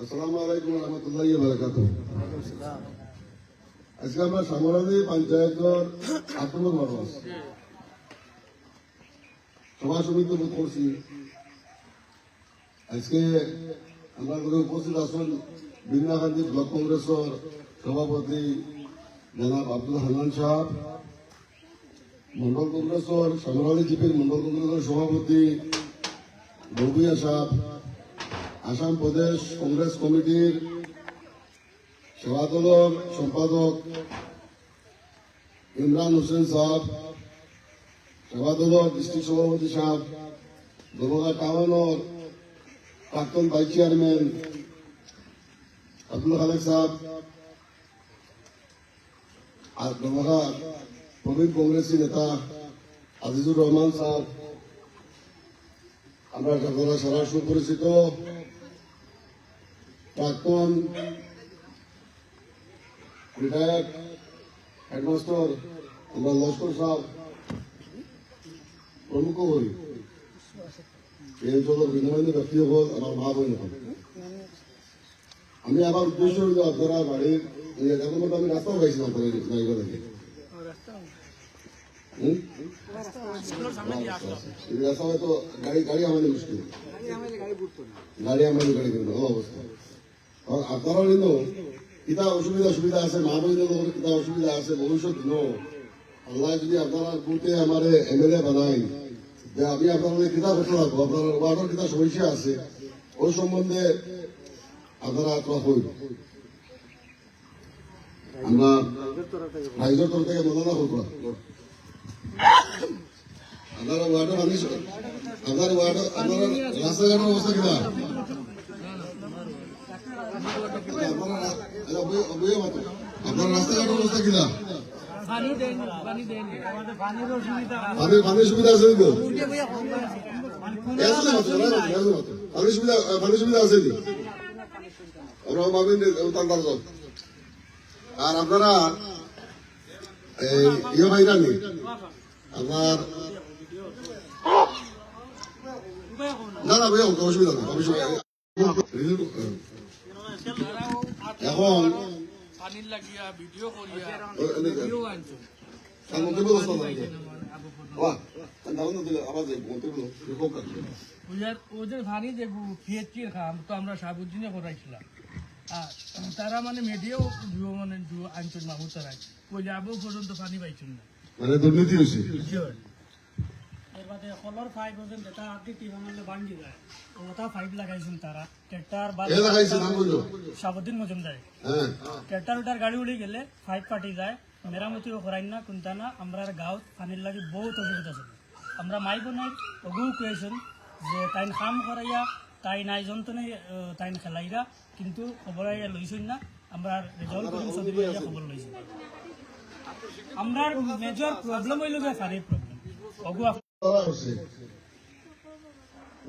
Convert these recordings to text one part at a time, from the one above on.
আসসালামু আলাইকুম ওয়া রাহমাতুল্লাহি ওয়া বারাকাতুহু। আজকে আমরা সামরাদি পঞ্চায়েতের 8 নম্বর ওয়ার্ড সভা সমিতি বোধ করছি। আজকে আমরা উপস্থিত আছেন বিন্নাকান্দি ব্লক কংগ্রেসের সভাপতি জনাব আব্দুল হান্নান সাহেব, মন্ডল কংগ্রেসের সামরাদি জিপির মন্ডল কংগ্রেসের সভাপতি রবিয়া সাহেব, আসাম প্রদেশ কংগ্রেস কমিটির সেবা দলের সম্পাদক ইমরান হোসেন সাহেব, সেবা দলের ডিস্ট্রিক্ট সভাপতি সাহেব, দমকা টাউনের প্রাক্তন ভাইস চেয়ারম্যান আব্দুল খালেক সাহেব, আর দমকা প্রবীণ কংগ্রেসী নেতা আজিজুর রহমান সাহেব, আমরা সারা সুপরিচিত প্রাক্তন রিটায়ার্ড হেডমাস্টার আমরা লস্কর সাহেব প্রমুখ হই। এই অঞ্চলের বিভিন্ন ব্যক্তিসকল আমার মা বোন হল। আমি আমার উদ্দেশ্য হইল আপনারা বাড়ির এখন মতো আমি রাস্তাও পাইছিলাম জায়গা থেকে রাস্তা হয়তো গাড়ি আমাদের মুশকিল, গাড়ি কিনবে অবস্থা। আপনারা কিন্তু কিতা সুবিধা আছে, মা বোনের কিতা অসুবিধা আছে ভবিষ্যৎ দিন আল্লাহ যদি আপনারা বুথে আমার এমএলএ বানাই যে আমি আপনাদের কিতা করতে রাখবো, আপনার ওয়ার্ডের কিতা সমস্যা আছে ওই সম্বন্ধে আপনারা হইল। আমরা রাইজের তরফ থেকে মনে না করবো আপনারা ওয়ার্ডে মানুষ আপনার ওয়ার্ড আপনার রাস্তাঘাটের অবস্থা কিনা আপনার রাস্তাঘাটের অবস্থা কিনা পানির সুবিধা আছে পানির সুবিধা আছে আর আপনারা ইয়ে ভাই জানি আপনার না না ভাইয়া অসুবিধা না এখন ওদের ভানি যে খেয়েছির খাম তো আমরা সাবুদ্দিনে করাইছিলাম। তারা মানে মেডিয়াও মানে আনছেন মাহমুদ তারাই ওই যাবো পর্যন্ত পানি পাইছেন না, মানে দুর্নীতি হয়েছে। এর বাদে কলর ফাইভ হোসেন যেটা আপনি টিভাঙালে বাঙ্গি যায় ওটা ফাইভ লাগাইছেন তারা ট্রেক্টর বা সাবুদ্দিন মজুমদার ট্রেক্টর ওটার গাড়ি উড়ে গেলে ফাইভ পার্টি যায় মেরামতিও করাই না কোনটা না। আমরা গাঁৱত পানির লাগে বহুত অসুবিধা ছিল। আমরা মাই বোনাই অগুও কুয়েছেন যে তাইন কাম করাইয়া তাই নাই যন্ত্রণে তাইন খেলাইরা কিন্তু খবর লইছেন না। আমরা রেজাল্ট করিম চৌধুরী খবর লইছি। আমরা মেজর প্রবলেম হইল যে পানির প্রবলেম অগু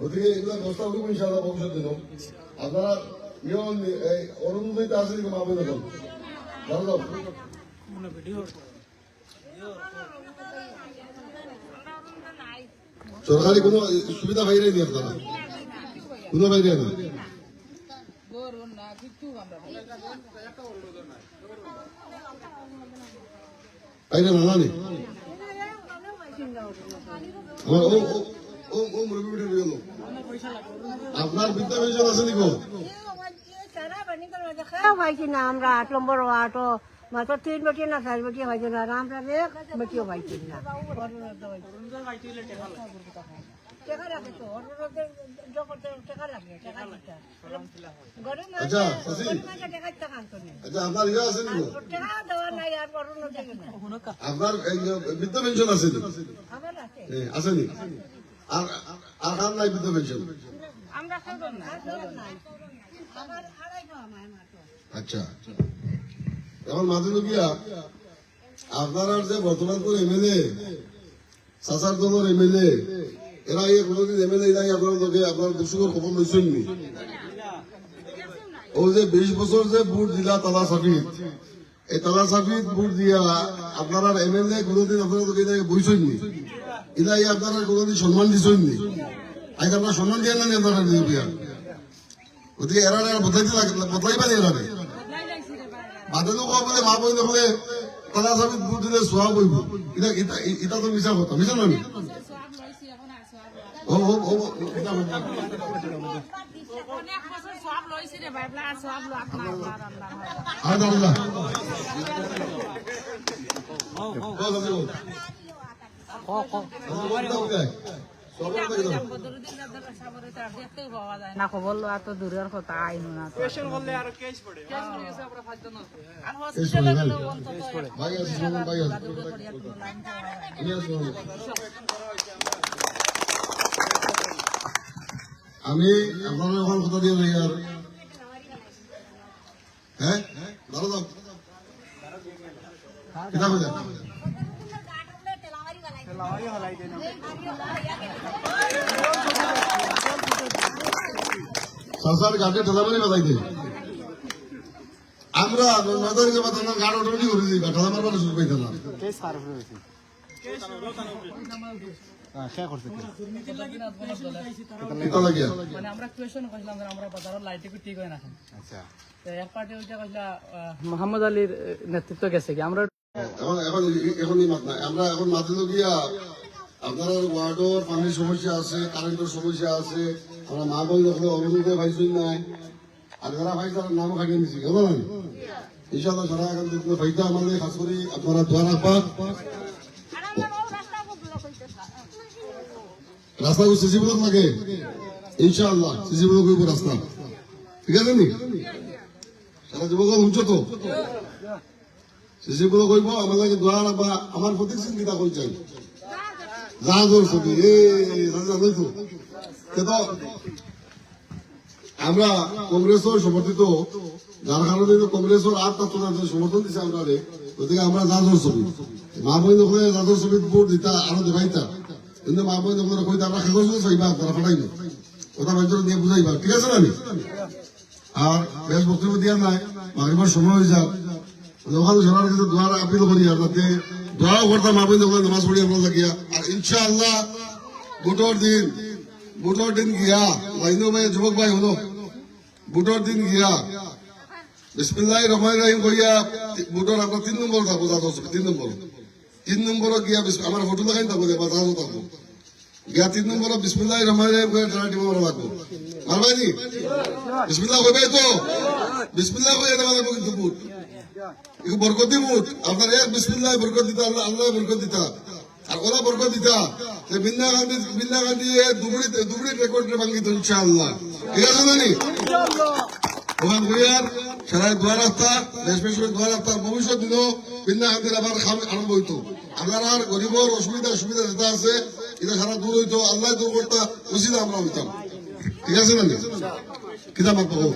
ওদিকে এগুলো ব্যবস্থা করবো ইনশাআল্লাহ ভবিষ্যৎ দিন। আপনারা অরুণোদয়তে আছে মা বোন এখন সরকারি কোনো সুবিধা বাইরে নি আপনারা কোনো বাইরে না বাইরে না নি আপনার বৃদ্ধা পেনশন আছে নিকো পাইছি না। আমরা 8 নম্বর ওয়ার্ড মাত্র 3 বেটি না 4 বেটি হয়েছে না, আমরা এক বেটিও পাইছি না। আপনার বৃদ্ধ পেনশন আছে আসেনি আর খান নাই বৃদ্ধ পেনশন? আচ্ছা এখন মাঝে গিয়া আপনার যে বর্তমান কোন এমএলএ সাসার দলের এমএলএ এরা কোনদিন এমএলএ নাই আপনার লোকে আপনার দুঃখের খবর লইছেন নি? ও যে 20 বছর যে ভোট দিলা তালা সাফিদ এই তালা সাফিদ ভোট দিয়া আপনারা এমএলএ কোনদিন আপনার লোকে বইছেন নি? ইলাই আপনারা কোনদিন সম্মান দিছেন নি? আজ আপনারা সম্মান দিয়ে না আপনারা গতিকে এরা বদলাই পানি এরা বাদে বলে মা বই দেখলে তারা সবই বুট দিলে সোয়া বইব এটা তো মিশা কথা মিশা না ও ও ও না খবর লোৱা তো দূরের কথা আইনো না আমি আপনার এখন কথা দিয়ে যাই আর হ্যাঁ ভালো দাও কিতাব হয়ে যাবে সংসার গাড়ি ঠেলামারি বাজাই দেয় আমরা নজর যে বাতানো গাড়ি অটোমেটিক করে দিই ঠেলা মারবার সুযোগ পাইতাম না মানে আমরা কোয়েশন কইলাম আমরা বাজারের লাইটে কি ঠিক হয় না আচ্ছা এক পার্টি ওইটা কইলা মোহাম্মদ আলীর নেতৃত্ব গেছে কি আমরা এখনই মাত নাই আমরা এখন মাতিল গিয়া আপনার ওয়ার্ডের পানির সমস্যা আছে কারেন্টের সমস্যা আছে আমরা মা বই দেখলে অনুরোধে ভাইছুই নাই আর যারা ভাই তারা নাম খাইয়ে নিছি কেমন না ইনশাআল্লাহ সারা এখন দেখলে ভাইটা আমাদের খাস করি আপনারা দোয়া রাখবা রাস্তা সিসি ব্লক লাগে ইনশাআল্লাহ সিসি ব্লক হইব রাস্তা ঠিক আছে নি সারা যুবক উচ্চ তো সিসি ব্লক হইব আমাদেরকে দোয়া রাখবা আমার প্রতীক সিং কিতা কই চাই জাহাজের ছবি আমরা কংগ্রেসের সমর্থিত যার কারণে কংগ্রেসের আর তাদের সমর্থন দিচ্ছে আমরা গতিকে আমরা জাহাজের ছবি মা বই নকলে জাহাজের ছবি ভোট দিতা আরো দেখাইতা কিন্তু মা বই নকলে কইতা আমরা কাগজ চাইবা তারা ফাটাইব কথা বাঞ্চল দিয়ে বুঝাইবা ঠিক আছে না আর বেশ বক্তব্য দিয়া নাই মাগরিবার সময় হয়ে যাক ওখানে সবার কাছে দোয়ার আপিল করি আর তাতে দোয়াও করতাম মা বই নকলে নামাজ পড়ি আমরা লাগিয়া আর ইনশাআল্লাহ বুটোর দিন গিয়া লাইনো ভাই যুবক ভাই হলো বুটোর দিন গিয়া বিসমিল্লাহির রহমানির রহিম কইয়া বুটোর আমরা 3 নম্বর থাকবো দাদা 3 নম্বর গিয়া আমার ফটো লাগাই থাকবো দেবা দাদা থাকবো গিয়া 3 নম্বর বিসমিল্লাহির রহমানির রহিম কইয়া ট্রাই দিব লাগবো মারবানি বিসমিল্লাহ কইবে তো বিসমিল্লাহ কইয়া দেবা লাগবো কিন্তু বুট ইকো বরকত দিব আপনার এক বিসমিল্লাহ বরকত দিতা আল্লাহ বরকত দিতা আর ওলা বরকত দিতা যে বিন্না গান্ধী দুবড়ি রেকর্ড ভাঙ্গিত ইনশাআল্লাহ ঠিক আছে না নি ওখান কইয়ার সারা দোয়া রাস্তা দেশ বেশ দোয়া রাস্তা ভবিষ্যৎ দিনও বিন্না গান্ধীর আবার খাম আরম্ভ হইতো আপনারা আর গরিবর অসুবিধা সুবিধা যেটা আছে এটা সারা দূর হইতো আল্লাহ দূর করতা উচিত আমরা হইতাম ঠিক আছে না নি কিতা মাত বলো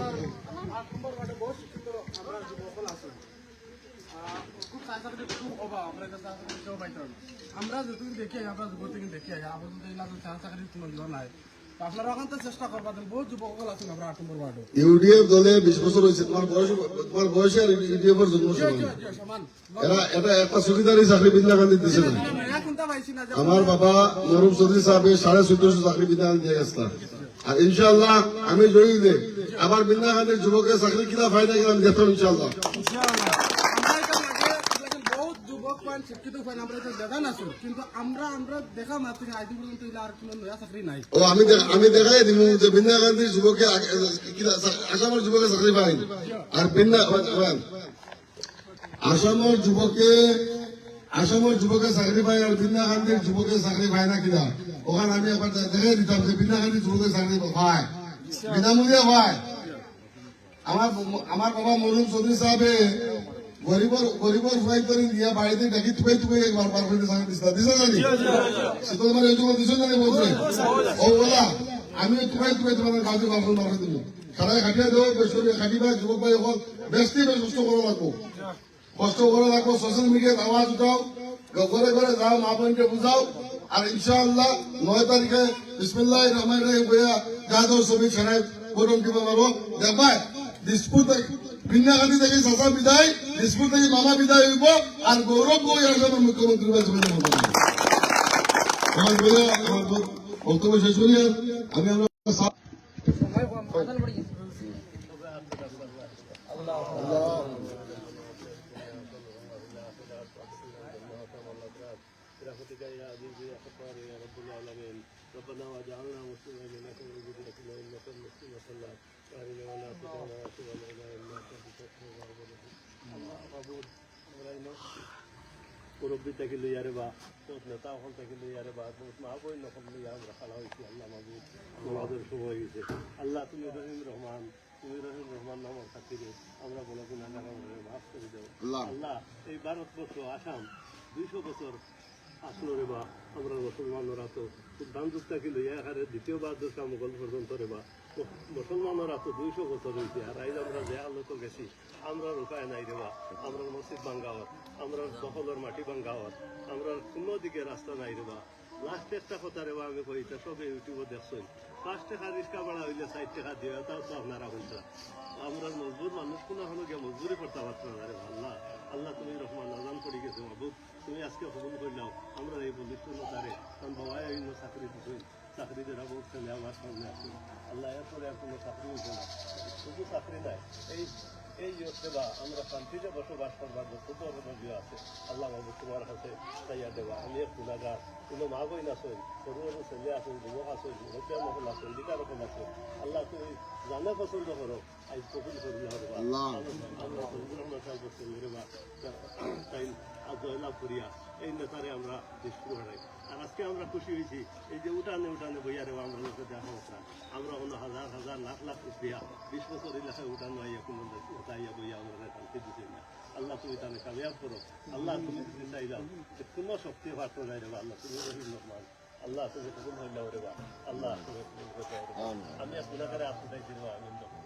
আমরা যতদিন দেখি আমরা যুবক থেকে দেখি আপাতত চাকরি তোমার নাই আপনারা ওখান থেকে চেষ্টা করবা বহুত যুবক আছেন আমরা 8 নম্বর ওয়ার্ডে ইউডিএফ দলে 20 বছর হয়েছে তোমার বয়স আর ইউডিএফ এর জন্ম সমান এটা একটা সুবিধারই চাকরি বিন্না গান্ধী দিছে না আমার বাবা মরুম চৌধুরী সাহেব 1450 চাকরি বিন্না গান্ধী দিয়ে গেছে আর ইনশাআল্লাহ আমি জয়ী দে আবার বিন্না গান্ধীর যুবকের চাকরি কিনা ফায়দা কিনা আমি দেখতাম ইনশাআল্লাহ শিক্ষিত আমরা দেখা না কিন্তু আমরা দেখা মাত্র আজ পর্যন্ত আর কোনো নয়া চাকরি নাই ও আমি দেখাই দিব যে বিন্না গান্ধীর যুবকে আসামের যুবকে চাকরি পাই আর বিন্না আসামের যুবকে চাকরি পাই আর বিন্না গান্ধীর যুবকে চাকরি পায় না কিনা ওখানে আমি একবার দেখাই দিতাম যে বিন্না গান্ধীর যুবকে চাকরি পায় বিনামূল্যে পায় আমার বাবা মরুম চৌধুরী সাহেবে গরিবর ফাই করে দিয়া বাড়িতে ডাকি তুই একবার বার করে দিছা জানি সেটা তোমার এই যুব দিছ জানি বলছে ও বলা আমি তুই তোমাদের গাঁতে বার করে দিব সারাই খাটিয়া দেবো বেসরি খাটিবা যুবক ভাই অকল বেশি বেশ কষ্ট করা লাগবো সোশ্যাল মিডিয়াত আওয়াজ উঠাও ঘরে ঘরে যাও মা বোনকে বুঝাও আর ইনশাআল্লাহ 9 তারিখে বিসমিল্লাহির রহমানির রহিম কইয়া যাদব ছবি ছাড়াই প্রোগ্রাম কিবা পাবো দেখবা দিসপুর বিন্না গান্ধী থেকে চাচা বিদায় দিসপুর থেকে মামা বিদায় হইব আর গৌরব গৈ আসামের মুখ্যমন্ত্রী বক্তব্য শেষ করি আমি برحمتك يا عزيز يا غفار يا رب العالمين ربنا واجعلنا مسلمين لك وذريتنا انك المسلم صلى وارنا ولا تدعنا وتولنا انك معبود মুরব্বী থেকে লইয়া রে বা তোর নেতা হল থেকে লইয়া রে বা তোর মা বই নকল লইয়া আমরা খালা হয়েছি আল্লাহ মাহবুব তোমাদের শুভ হয়েছে আল্লাহ তুমি রহিম রহমান নামক খাতিরে আমরা বলো গুণাগার আমাদের মাফ করে দেও আল্লাহ এই ভারতবর্ষ আসাম 200 বছর আসলো রে বা আমরা মুসলমানরা তো সিদ্ধান্তটাকে লইয়া এখানে দ্বিতীয়বার দশা মোগল পর্যন্ত রে বা মুসলমানরা তো 200 বছর হয়েছে আর আজ আমরা যে আলোক গেছি আমরা উপায় নাই রে বা আমরা মসজিদ ভাঙ্গাওয়ার আমরা দখলের মাটি ভাঙ্গাওয়ার আমরা কোনো দিকে রাস্তা নাই রে বা লাস্ট একটা কথা রে বা আমি কইতা সবে ইউটিউবে দেখছই 5 টাকা রিক্সা ভাড়া হইলে 60 টাকা দিয়ে তাও তো আপনারা হইতা আমরা মজবুর মানুষ কোনো হলো গিয়ে মজবুরি করতে পারতাম না রে আল্লাহ আল্লাহ তুমি রহমান আজান করে গেছো মাহবুব তুমি আজকে কবুল করলাও আমরা এই বলিষ্ঠ তারে কারণ বাবা এই চাকরি দিচ্ছই চাকরি দেওয়া বহুত ছেলে আমার সামনে আসুন আল্লাহ এরপরে আর কোনো চাকরি হইছে না শুধু চাকরি নাই এই সেবা আমরা শান্তিতে বসবাস করবার খুব বড় আছে আল্লাহ বাবু তোমার কাছে চাইয়া দেওয়া আমি এক গুণাগার কোনো মা বই নাচই সরু সরু ছেলে আসুন যুবক আসুন হত্যা মহল আসুন দিকা রকম আছে আল্লাহ তুমি জানে পছন্দ করো আজ কবুল করিলে হবে আমরা মেরে মা তাই জয়লাভ করিয়া এই নেতারে আমরা নিষ্ঠুর হারাই আর আজকে আমরা খুশি হয়েছি এই যে উঠানে বইয়ারে আমরা লোকের দেখা হচ্ছে আমরা কোনো হাজার হাজার লাখ লাখ রুপিয়া 20 বছর এলাকায় উঠানো আইয়া কোনো উঠাইয়া বইয়া আমরা শান্তি দিচ্ছি না আল্লাহ তুমি তাহলে কামিয়াব করো আল্লাহ তুমি দিতে চাইলাম যে কোনো শক্তি পাঠ নাই রে আল্লাহ তুমি রহিম রহমান আল্লাহ তুমি কবুল হইলাও রে আল্লাহ তুমি আমি আপনার আপনার আমি